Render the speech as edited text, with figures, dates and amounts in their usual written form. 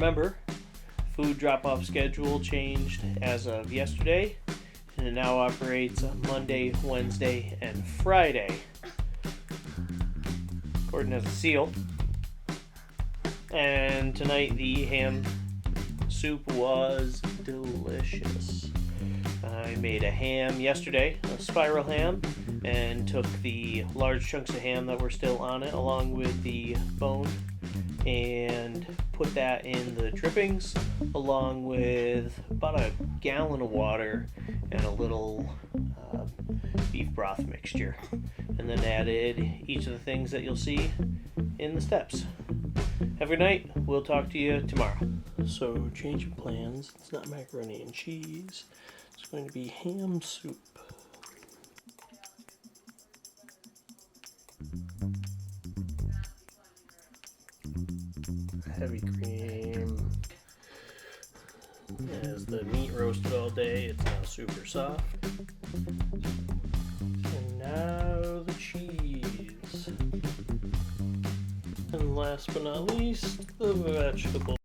remember, food drop-off schedule changed as of yesterday, and it now operates on Monday, Wednesday, and Friday. Gordon has a seal. And tonight the ham soup was delicious. I made a ham yesterday, a spiral ham, and took the large chunks of ham that were still on it along with the bone and put that in the drippings along with about a gallon of water and a little beef broth mixture, and then added each of the things that you'll see in the steps. Have a good night. We'll talk to you tomorrow. So, change of plans. It's not macaroni and cheese. It's going to be ham soup. Heavy cream. As the meat roasted all day, it's now super soft. And now the cheese. And last but not least, the vegetables.